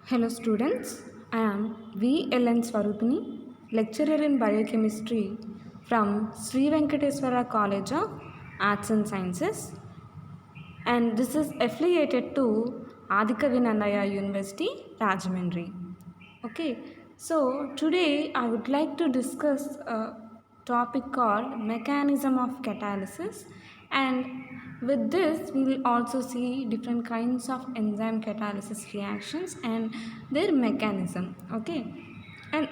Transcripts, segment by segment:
Hello students, I am V.L.N. Swarupini, lecturer in biochemistry from Sri Venkateswara College of Arts and Sciences, and this is affiliated to Adikavi Nandaya University, Rajahmundry. Okay, so today I would like to discuss a topic called mechanism of catalysis, and with this we will also see different kinds of enzyme catalysis reactions and their mechanism. Okay, and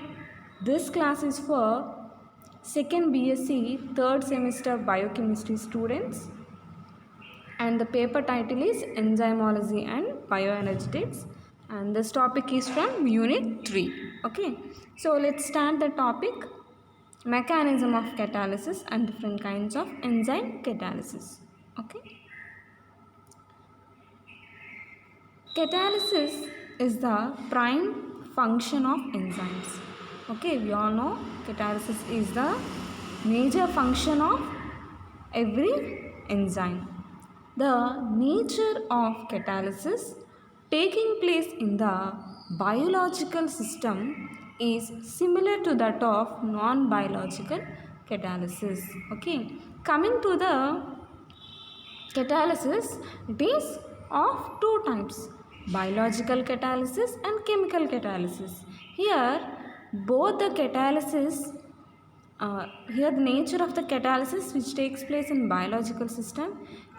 this class is for second BSc third semester biochemistry students, and the paper title is Enzymology and Bioenergetics, and this topic is from unit 3. Okay, so let's start the topic: mechanism of catalysis and different kinds of enzyme catalysis. Okay, catalysis is the prime function of enzymes. Okay, we all know catalysis is the major function of every enzyme. The nature of catalysis taking place in the biological system is similar to that of non-biological catalysis. Okay, coming to the catalysis, it is of two types: biological catalysis and chemical catalysis. Here both the catalysis here the nature of the catalysis which takes place in biological system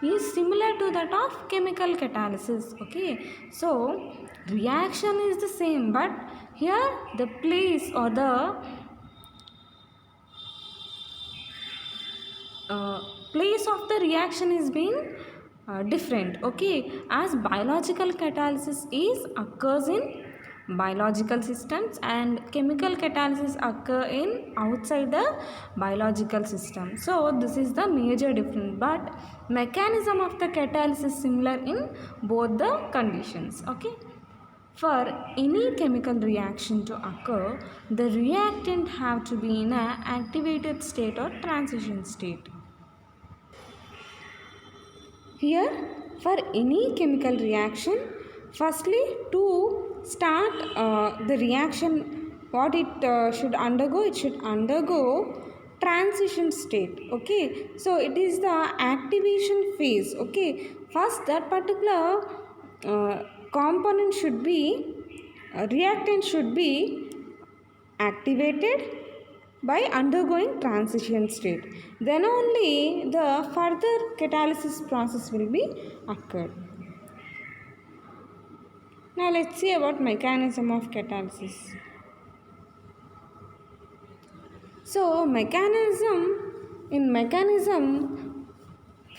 is similar to that of chemical catalysis. Okay, so reaction is the same, but here the place or the place of the reaction is being different. Okay, as biological catalysis is occurs in biological systems and chemical catalysis occur in outside the biological system. So this is the major difference, but mechanism of the catalysis is similar in both the conditions. Okay, for any chemical reaction to occur, the reactant have to be in an activated state or transition state. Here, for any chemical reaction, firstly to start the reaction, what it should undergo? It should undergo transition state. Okay, so it is the activation phase. Okay, first that particular component should be reactant should be activated by undergoing transition state, then only the further catalysis process will be occurred. Now let's see about mechanism of catalysis. So mechanism,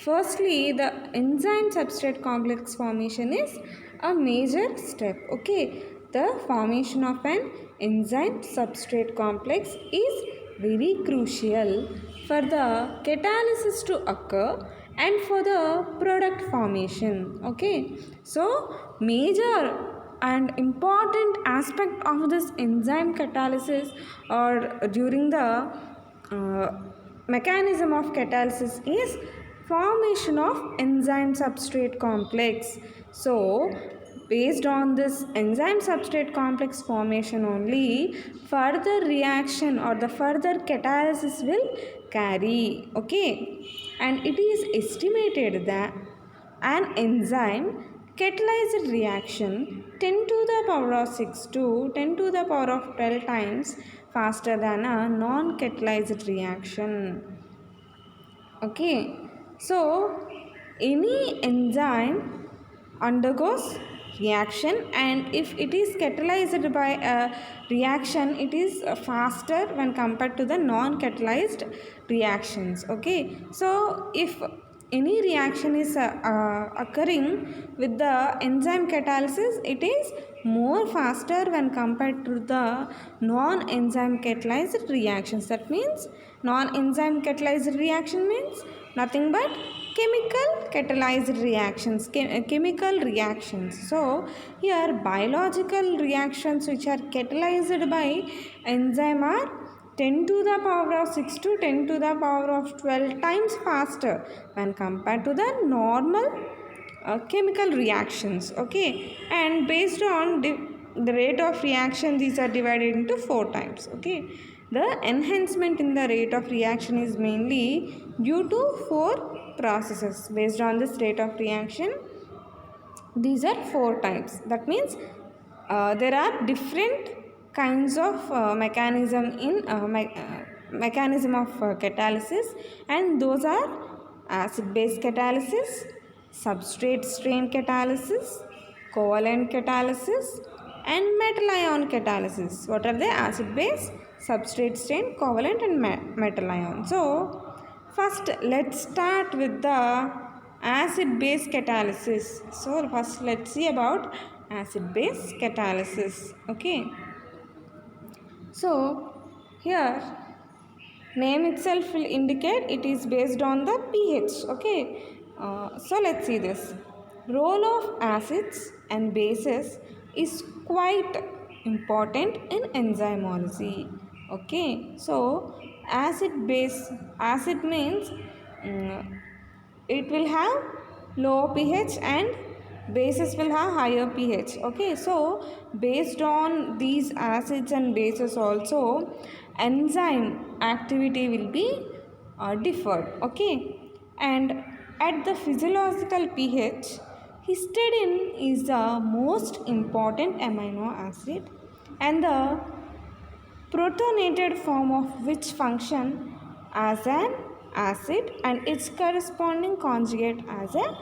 firstly the enzyme substrate complex formation is a major step. Okay, the formation of an enzyme substrate complex is very crucial for the catalysis to occur and for the product formation. Okay, so major and important aspect of this enzyme catalysis or during the mechanism of catalysis is formation of enzyme substrate complex. So based on this enzyme substrate complex formation only, further reaction or the further catalysis will carry. Okay, and it is estimated that an enzyme catalyzed reaction 10 to the power of 6 to 10 to the power of 12 times faster than a non-catalyzed reaction. Okay, so any enzyme undergoes reaction, and if it is catalyzed by a reaction, it is faster when compared to the non-catalyzed reactions. Okay, so if any reaction is occurring with the enzyme catalysis, it is more faster when compared to the non-enzyme catalyzed reactions. That means non-enzyme catalyzed reaction means nothing but chemical catalyzed reactions, chemical reactions. So here biological reactions which are catalyzed by enzyme are 10 to the power of 6 to 10 to the power of 12 times faster when compared to the normal chemical reactions. Okay, and based on the rate of reaction, these are divided into 4 times. Okay, the enhancement in the rate of reaction is mainly due to 4 processes. Based on this rate of reaction, these are 4 types. That means there are different kinds of mechanism of catalysis, and those are acid base catalysis, substrate strain catalysis, covalent catalysis, and metal ion catalysis. What are they? Acid base, substrate strain, covalent, and metal ion. So first let's start with the acid base catalysis. So first let's see about acid base catalysis. Okay, so here name itself will indicate it is based on the pH. Okay, so let's see this. Role of acids and bases is quite important in enzymology. Okay, so acid base, acid means it will have low pH and bases will have higher pH. Okay, so based on these acids and bases also, enzyme activity will be differed. Okay, and at the physiological pH, histidine is the most important amino acid, and the protonated form of which function as an acid and its corresponding conjugate as a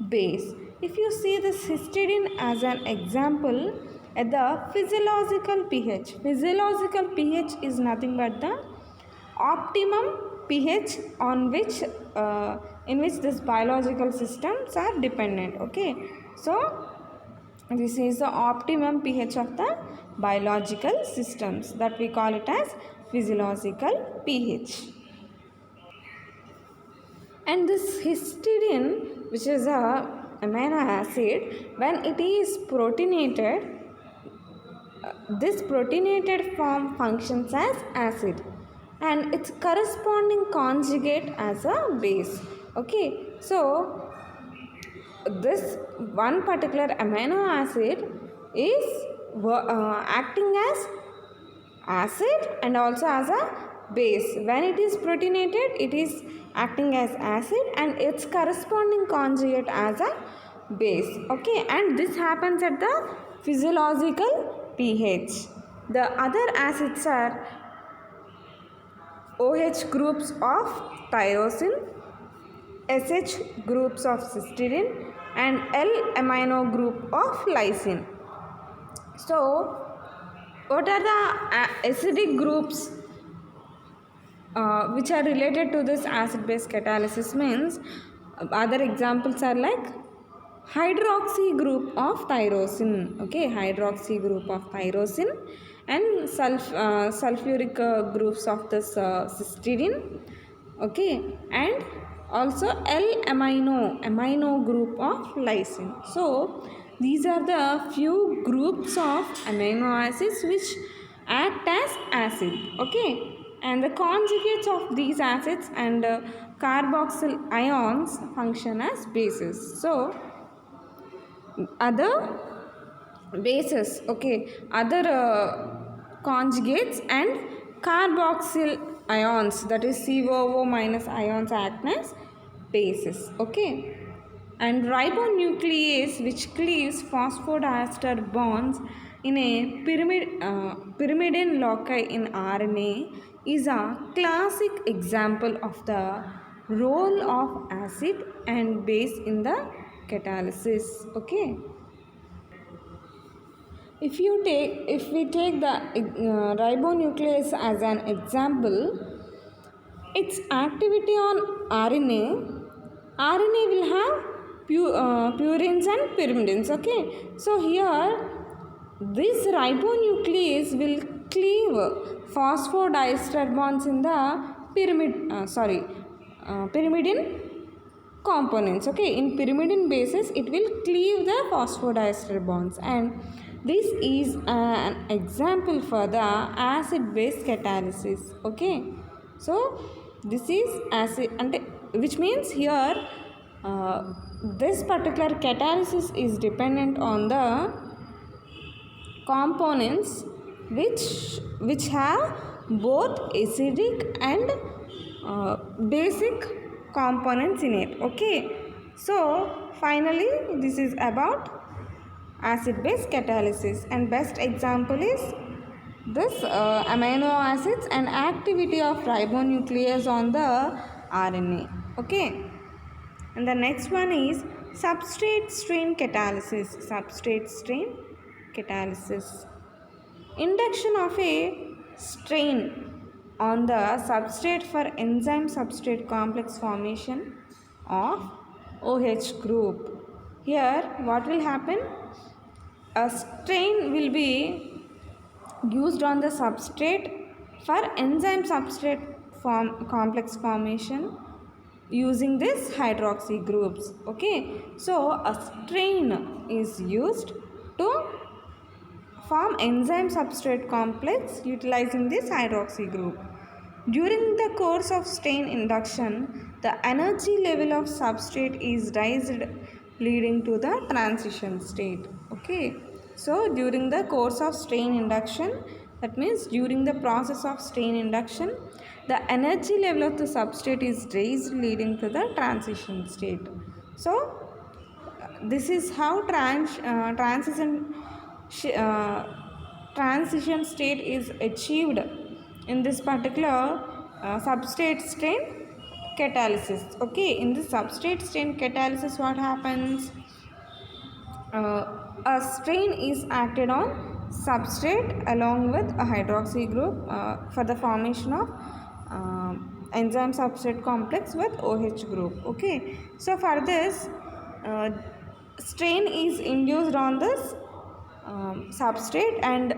base. If you see this histidine as an example, at the physiological pH is nothing but the optimum pH on which in which this biological systems are dependent. Okay, so this is the optimum pH of the biological systems, that we call it as physiological pH. And this histidine, which is a amino acid, when it is protonated, this protonated form functions as acid and its corresponding conjugate as a base. Okay, so this one particular amino acid is acting as acid and also as a base. When it is protonated, it is acting as acid and its corresponding conjugate as a base. Okay, and this happens at the physiological pH. The other acids are OH groups of tyrosine, SH groups of cysteine, and L amino group of lysine. So what are the acidic groups which are related to this acid base catalysis? Means other examples are like hydroxy group of tyrosine. Okay, hydroxy group of tyrosine, and sulfuric groups of this cysteine. Okay, and also L amino group of lysine. So these are the few groups of amino acids which act as acid. Okay, and the conjugates of these acids and carboxyl ions function as bases. So other bases, okay, other conjugates and carboxyl ions, that is COO minus ions, act as bases. Okay, and ribonuclease, which cleaves phosphodiester bonds in a pyrimidine loci in RNA, is a classic example of the role of acid and base in the catalysis. Okay, if we take the ribonuclease as an example, its activity on RNA will have purines and pyrimidines. Okay, so here this ribonuclease will cleave phosphodiester bonds in the pyrimidine components. Okay, in pyrimidine bases it will cleave the phosphodiester bonds, and this is an example for the acid base catalysis. Okay, so this is acid, and which means here this particular catalysis is dependent on the components which have both acidic and basic components in it. Okay, so finally this is about acid base catalysis, and best example is this amino acids and activity of ribonuclease on the RNA. Okay, and the next one is substrate strain catalysis. Substrate strain catalysis, induction of a strain on the substrate for enzyme substrate complex formation of OH group. Here what will happen? A strain will be used on the substrate for enzyme substrate complex formation using this hydroxy groups. Okay, so a strain is used to form enzyme substrate complex utilizing this hydroxy group. During the course of strain induction, the energy level of substrate is raised, leading to the transition state. Okay, so during the course of strain induction, that means during the process of strain induction, the energy level of the substrate is raised, leading to the transition state. So this is how transition state is achieved in this particular substrate strain catalysis. Okay, in this substrate strain catalysis, what happens? A strain is acted on substrate along with a hydroxy group for the formation of enzyme substrate complex with OH group. Okay, so for this strain is induced on this substrate, and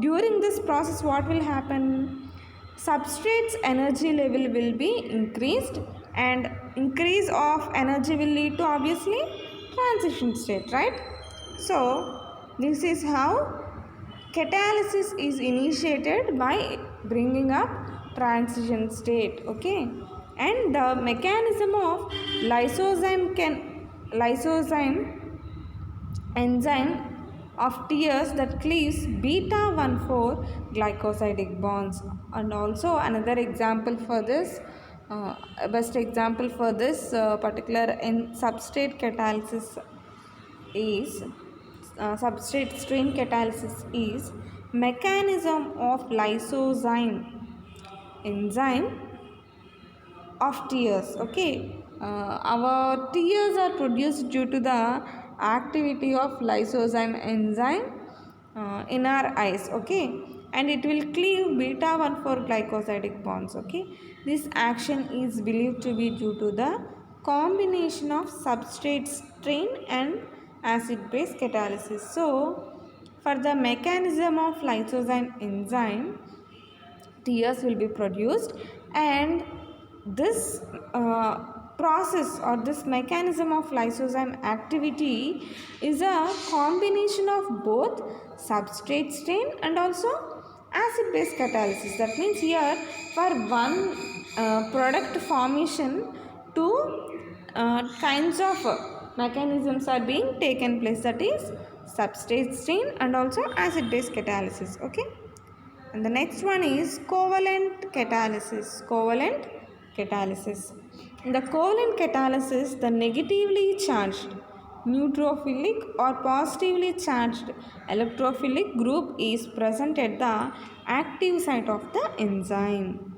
during this process what will happen? Substrate's energy level will be increased, and increase of energy will lead to obviously transition state, right? So this is how catalysis is initiated by bringing up transition state. Okay, and the mechanism of lysozyme enzyme of tears that cleaves beta 1,4 glycosidic bonds. And also another example for this best example for this particular substrate catalysis is substrate strain catalysis is mechanism of lysozyme enzyme of tears. Okay, our tears are produced due to the activity of lysozyme enzyme in our eyes. Okay, and it will cleave beta 1,4 glycosidic bonds. Okay, this action is believed to be due to the combination of substrate strain and acid base catalysis. So for the mechanism of lysozyme enzyme, tears will be produced, and this process or this mechanism of lysozyme activity is a combination of both substrate strain and also acid base catalysis. That means here for one product formation, two kinds of mechanisms are being taken place, that is substrate strain and also acid base catalysis. Okay, and the next one is covalent catalysis. Covalent catalysis. In the covalent catalysis, the negatively charged neutrophilic or positively charged electrophilic group is present at the active site of the enzyme.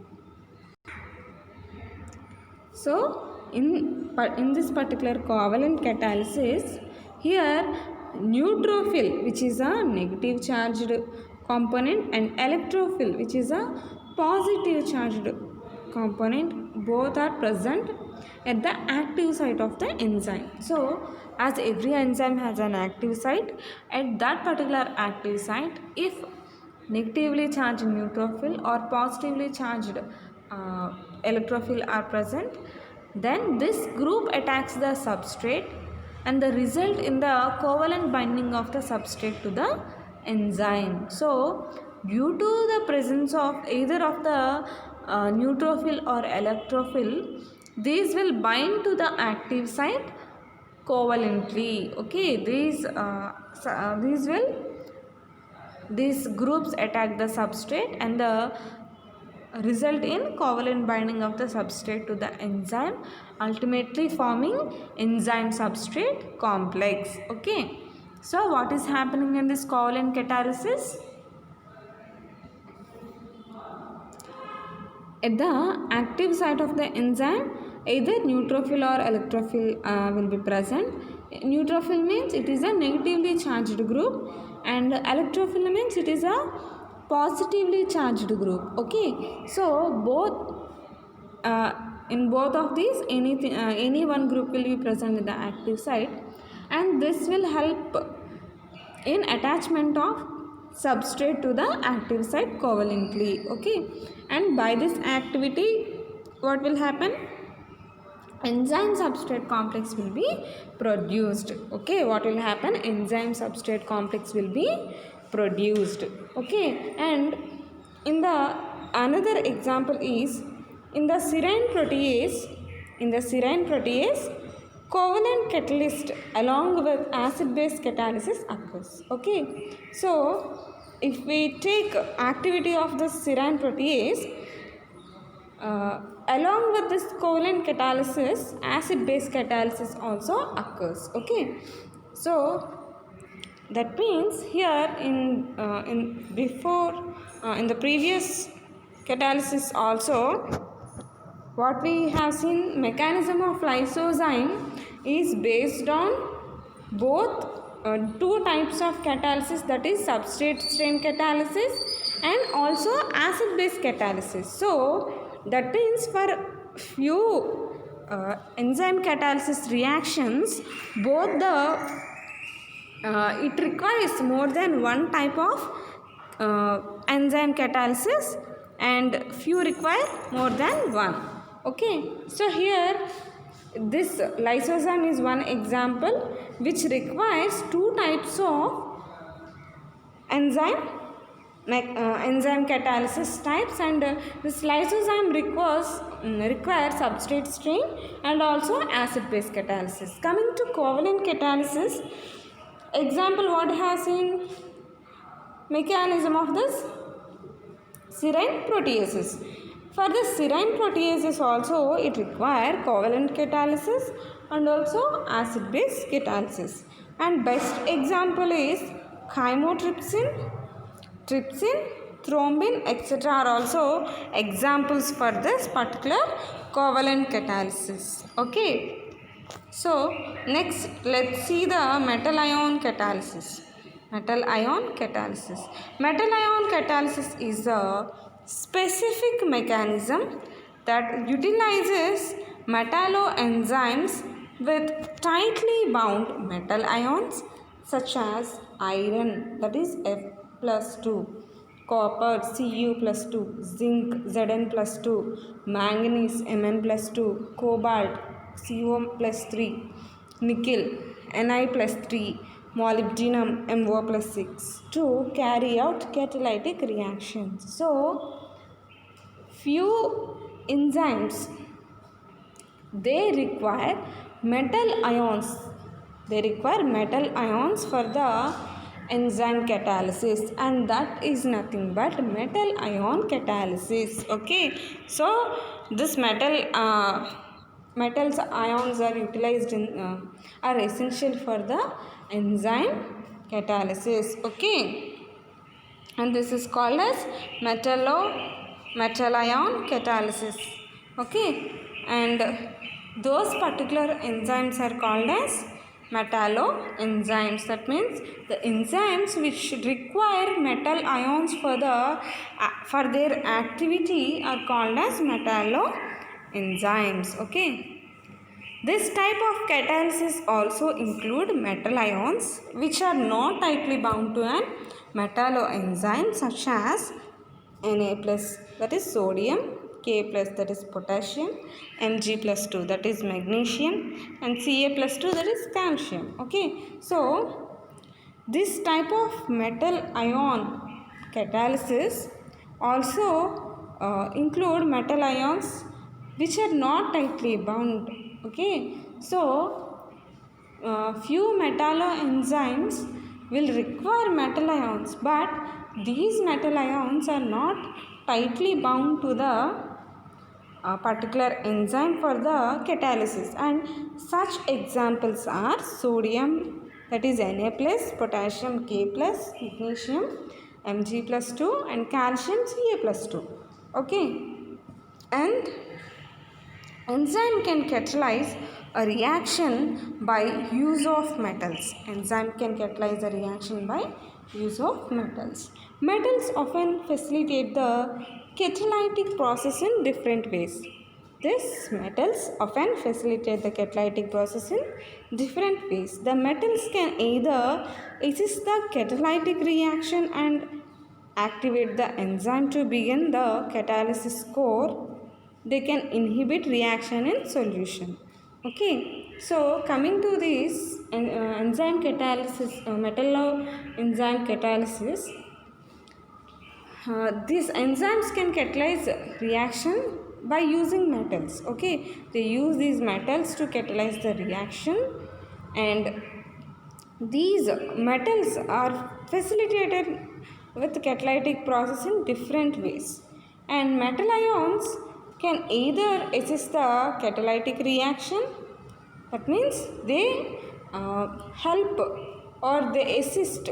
So in this particular covalent catalysis, here neutrophil, which is a negative charged component, and electrophil, which is a positive charged component, both are present at the active site of the enzyme. So as every enzyme has an active site, at that particular active site, if negatively charged neutrophil or positively charged electrophil are present, then this group attacks the substrate and the result in the covalent binding of the substrate to the enzyme. So due to the presence of either of the neutrophil or electrophil, these will bind to the active site covalently. Okay, these will these groups attack the substrate and the result in covalent binding of the substrate to the enzyme, ultimately forming enzyme substrate complex. Okay, so what is happening in this covalent catalysis? At the active site of the enzyme, either neutrophil or electrophil will be present. Neutrophil means it is a negatively charged group and electrophil means it is a positively charged group. Okay, so in both of these any one group will be present in the active site, and this will help in attachment of substrate to the active site covalently. Okay, and by this activity what will happen? Enzyme substrate complex will be produced. Okay, what will happen? Enzyme substrate complex will be produced. Okay, and in the another example is in the serine protease covalent catalyst along with acid base catalysis occurs. Okay, so if we take activity of the serine protease along with this covalent catalysis, acid base catalysis also occurs. Okay, so that means here in the previous catalysis also, what we have seen, mechanism of lysozyme is based on both two types of catalysis, that is substrate strain catalysis and also acid base catalysis. So that means for few enzyme catalysis reactions, both the it requires more than one type of enzyme catalysis and few require more than one. Okay, so here this lysozyme is one example which requires two types of enzyme catalysis types, and this lysozyme requires substrate strain and also acid base catalysis. Coming to covalent catalysis, example what has seen, mechanism of this serine proteases. For the serine proteases also it require covalent catalysis and also acid base catalysis, and best example is chymotrypsin, trypsin, thrombin, etc. are also examples for this particular covalent catalysis. Okay, so next let's see the metal ion catalysis. Metal ion catalysis. Metal ion catalysis is a specific mechanism that utilizes metalloenzymes with tightly bound metal ions such as iron, that is F+2, copper Cu+2, zinc Zn+2, manganese Mn+2, cobalt Co+3, nickel Ni+3, molybdenum MO+6 to carry out catalytic reactions. So few enzymes they require metal ions. They require metal ions for the enzyme catalysis, and that is nothing but metal ion catalysis. Okay, so this metals ions are utilized in are essential for the enzyme catalysis. Okay, and this is called as metal ion catalysis. Okay, and those particular enzymes are called as metalloenzymes. That means the enzymes which require metal ions for their activity are called as metalloenzymes. Okay, this type of catalysis also include metal ions which are not tightly bound to an metalloenzyme, such as Na+, that is sodium, K+, that is potassium, Mg+2, that is magnesium, and Ca+2, that is calcium. Okay, so this type of metal ion catalysis also include metal ions which are not tightly bound. Okay, so few metalloenzymes will require metal ions, but these metal ions are not tightly bound to the particular enzyme for the catalysis, and such examples are sodium, that is Na plus, potassium K plus, magnesium Mg plus 2, and calcium Ca plus 2. Okay, and enzyme can catalyze a reaction by use of metals. Enzyme can catalyze a reaction by use of metals. Metals often facilitate the catalytic process in different ways. These metals often facilitate the catalytic process in different ways. The metals can either assist the catalytic reaction and activate the enzyme to begin the catalysis, or they can inhibit reaction in solution. Okay, so coming to this enzyme catalysis, metal enzyme catalysis, these enzymes can catalyze reaction by using metals. Okay, they use these metals to catalyze the reaction, and these metals are facilitated with catalytic process in different ways, and metal ions can either assist the catalytic reaction, that means they help or they assist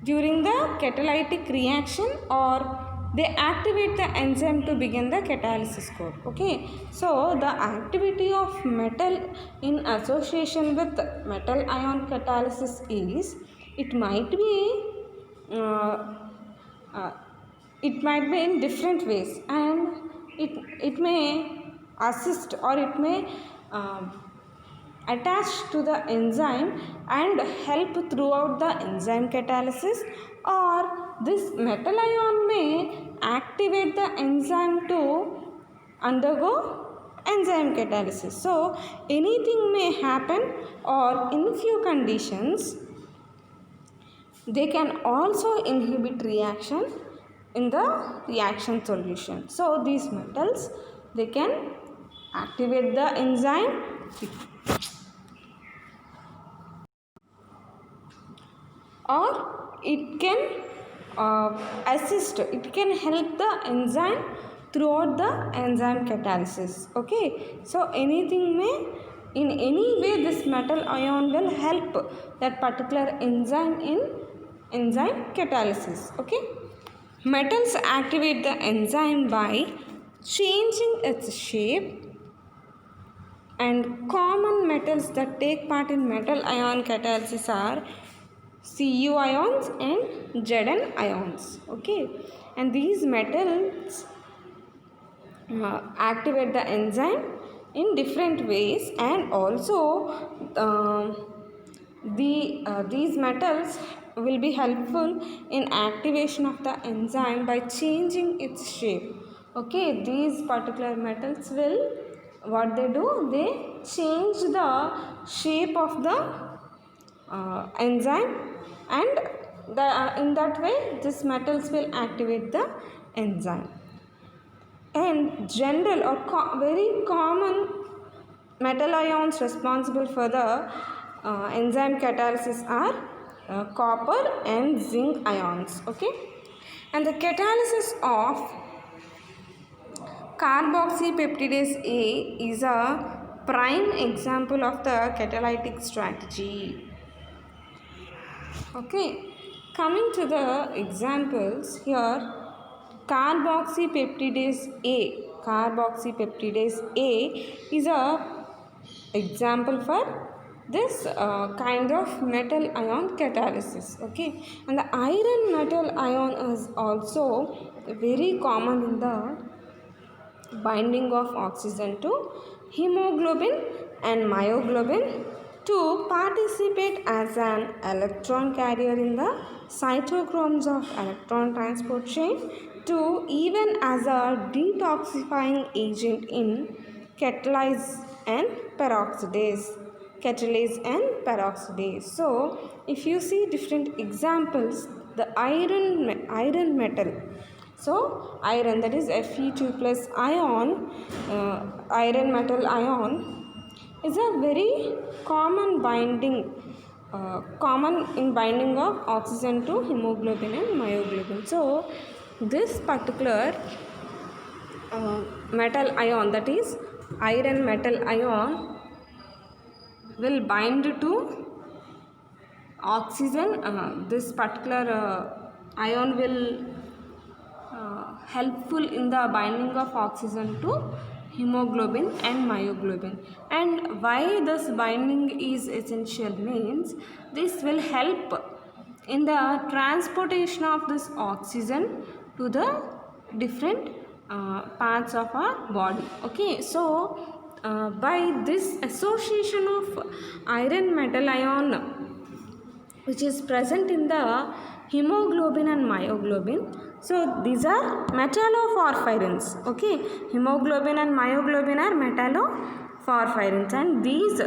during the catalytic reaction, or they activate the enzyme to begin the catalysis code. Okay, so the activity of metal in association with metal ion catalysis is, it might be in different ways, and it may assist or it may attach to the enzyme and help throughout the enzyme catalysis, or this metal ion may activate the enzyme to undergo enzyme catalysis. So anything may happen, or in few conditions they can also inhibit reaction in the reaction solution. So these metals, they can activate the enzyme or it can assist, it can help the enzyme throughout the enzyme catalysis. Okay, so anything may, in any way this metal ion will help that particular enzyme in enzyme catalysis. Okay, metals activate the enzyme by changing its shape, and common metals that take part in metal ion catalysis are Cu ions and Zn ions. Okay, and these metals activate the enzyme in different ways, and also these metals will be helpful in activation of the enzyme by changing its shape. Okay, these particular metals will, what they do, they change the shape of the enzyme, and in that way these metals will activate the enzyme. And general or very common metal ions responsible for the enzyme catalysis are copper and zinc ions. Okay, and the catalysis of carboxypeptidase A is a prime example of the catalytic strategy. Okay, coming to the examples here, carboxypeptidase A is a example for this kind of metal ion catalysis. Okay, and the iron metal ion is also very common in the binding of oxygen to hemoglobin and myoglobin, to participate as an electron carrier in the cytochromes of electron transport chain, to even as a detoxifying agent in catalase and peroxidase. So if you see different examples, the iron metal, so iron, that is Fe2 plus ion, iron metal ion is a very common binding common in binding of oxygen to hemoglobin and myoglobin. So this particular metal ion, that is iron metal ion, will bind to oxygen. This particular ion will helpful in the binding of oxygen to hemoglobin and myoglobin. And why this binding is essential means this will help in the transportation of this oxygen to the different parts of our body. Okay, so by this association of iron metal ion which is present in the hemoglobin and myoglobin, so these are metalloporphyrins. Okay, hemoglobin and myoglobin are metalloporphyrins, and these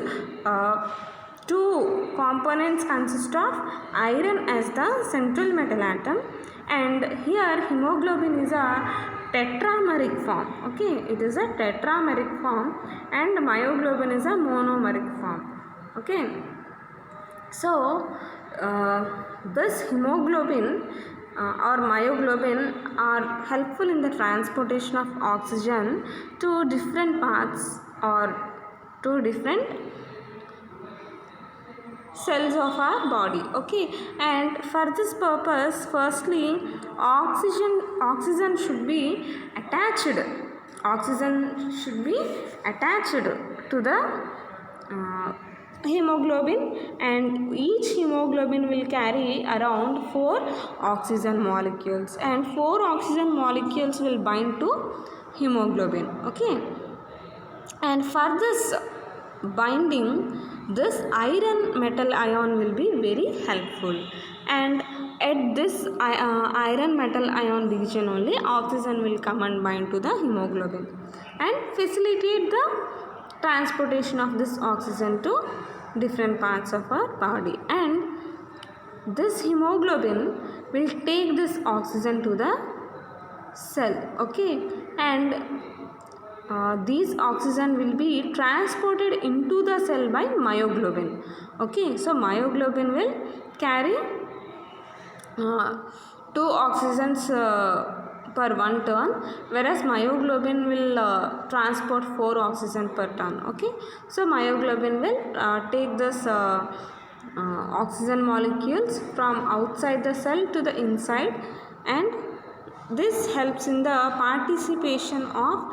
two components consist of iron as the central metal atom, and here hemoglobin is a tetrameric form. Okay, it is a tetrameric form, and myoglobin is a monomeric form. Okay, so this hemoglobin or myoglobin are helpful in the transportation of oxygen to different parts or to different cells of our body. Okay, and for this purpose, firstly oxygen should be attached to the hemoglobin, and each hemoglobin will carry around 4 oxygen molecules, and 4 oxygen molecules will bind to hemoglobin. Okay, and for this binding, this iron metal ion will be very helpful, and at this iron metal ion region only oxygen will come and bind to the hemoglobin and facilitate the transportation of this oxygen to different parts of our body. And this hemoglobin will take this oxygen to the cell. Okay, and these oxygen will be transported into the cell by myoglobin. Okay, so myoglobin will carry 2 oxygens per one turn, whereas myoglobin will transport 4 oxygen per turn. Okay, so myoglobin will take this oxygen molecules from outside the cell to the inside, and this helps in the participation of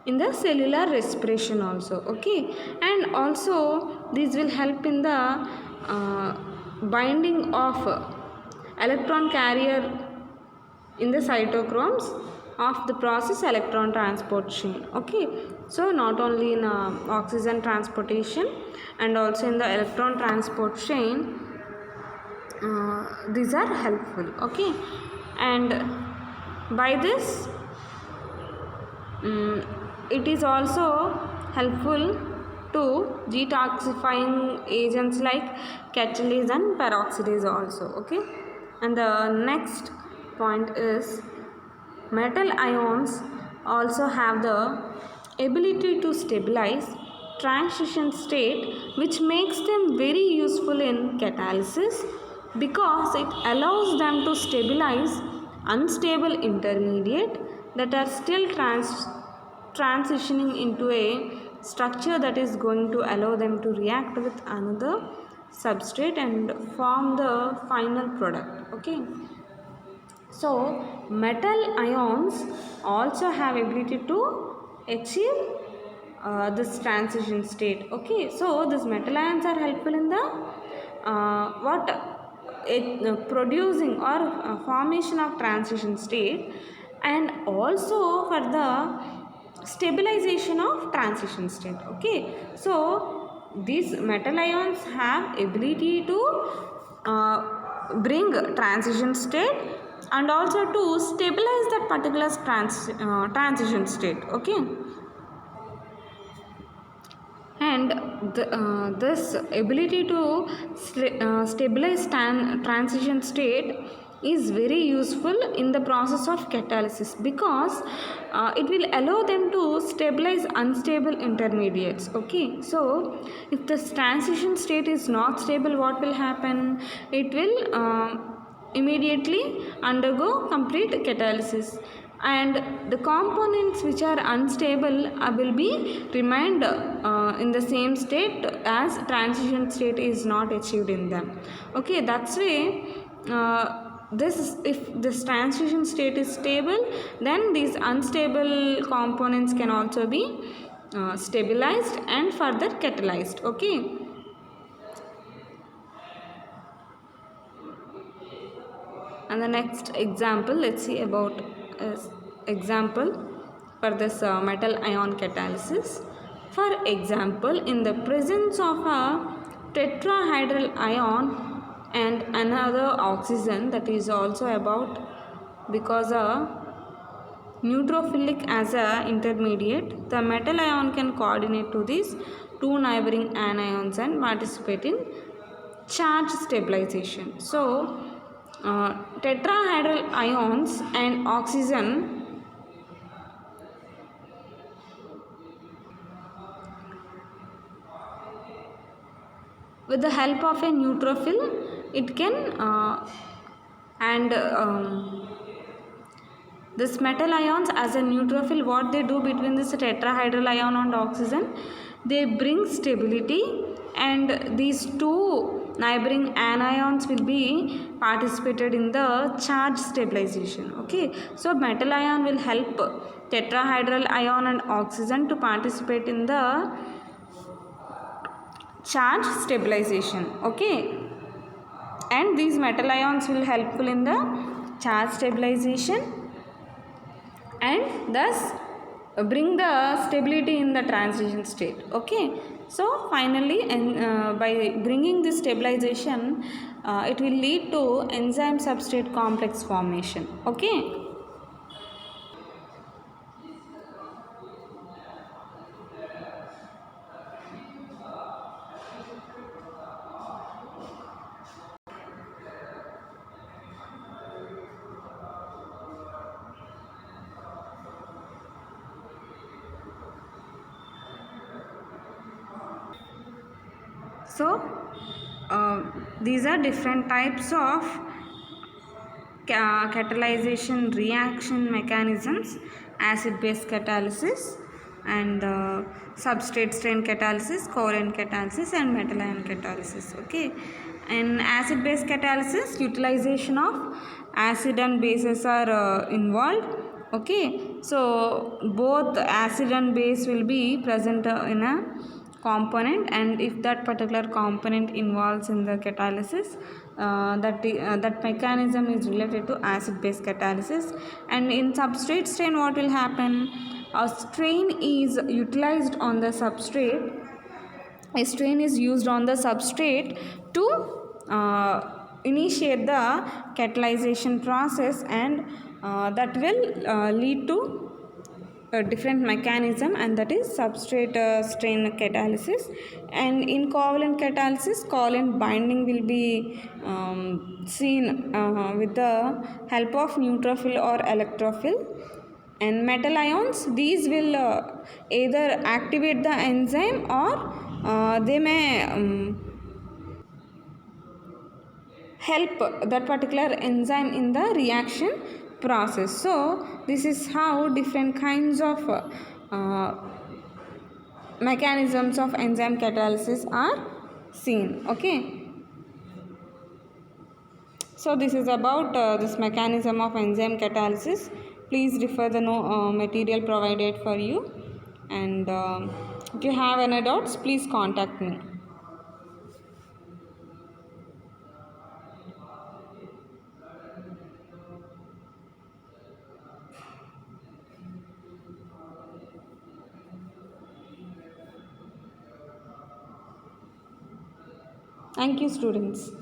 in the cellular respiration also. Okay, and also this will help in the binding of electron carrier in the cytochromes of the process electron transport chain. Okay, so not only in oxygen transportation and also in the electron transport chain, these are helpful. Okay, and by this it is also helpful to detoxifying agents like catalase and peroxidase also. Okay, and the next point is metal ions also have the ability to stabilize transition state, which makes them very useful in catalysis because it allows them to stabilize unstable intermediate that are still transitioning into a structure that is going to allow them to react with another substrate and form the final product. Okay, so metal ions also have ability to achieve this transition state. Okay, so these metal ions are helpful in the producing or formation of transition state, and also for the stabilization of transition state. Okay, so these metal ions have ability to bring transition state and also to stabilize that particular transition state. Okay, and this ability to stabilize transition state is very useful in the process of catalysis because it will allow them to stabilize unstable intermediates. Okay, so if the transition state is not stable, what will happen? It will immediately undergo complete catalysis, and the components which are unstable will be remained in the same state as transition state is not achieved in them. Okay, that's why if this transition state is stable, then these unstable components can also be stabilized and further catalyzed. Okay, and the next example, let's see about example for this metal ion catalysis. For example, in the presence of a tetrahedral ion and another oxygen, that is also about because a neutrophilic as a intermediate, the metal ion can coordinate to these two neighboring anions and participate in charge stabilization. So tetrahedral ions and oxygen with the help of a neutrophil, it can and this metal ions as a neutrophil, what they do between this tetrahedral ion and oxygen, they bring stability, and these two neighboring anions will be participated in the charge stabilization. Okay, so metal ion will help tetrahedral ion and oxygen to participate in the charge stabilization. Okay, and these metal ions will helpful in the charge stabilization and thus bring the stability in the transition state. Okay, so finally, by bringing this stabilization, it will lead to enzyme substrate complex formation. Okay, so these are different types of catalyzation reaction mechanisms: acid base catalysis and substrate strain catalysis, covalent catalysis and metal ion catalysis. Okay, in acid base catalysis, utilization of acid and bases are involved. Okay, so both acid and base will be present in a component, and if that particular component involves in the catalysis, that mechanism is related to acid base catalysis. And in substrate strain, what will happen? A strain is utilized on the substrate. A strain is used on the substrate to initiate the catalyzation process, and that will lead to a different mechanism, and that is substrate strain catalysis. And in covalent catalysis, covalent binding will be seen with the help of neutrophil or electrophil. And metal ions, these will either activate the enzyme or they may help that particular enzyme in the reaction process. So this is how different kinds of mechanisms of enzyme catalysis are seen. Okay, so this is about this mechanism of enzyme catalysis. Please refer the material provided for you, and if you have any doubts, please contact me. Thank you, students.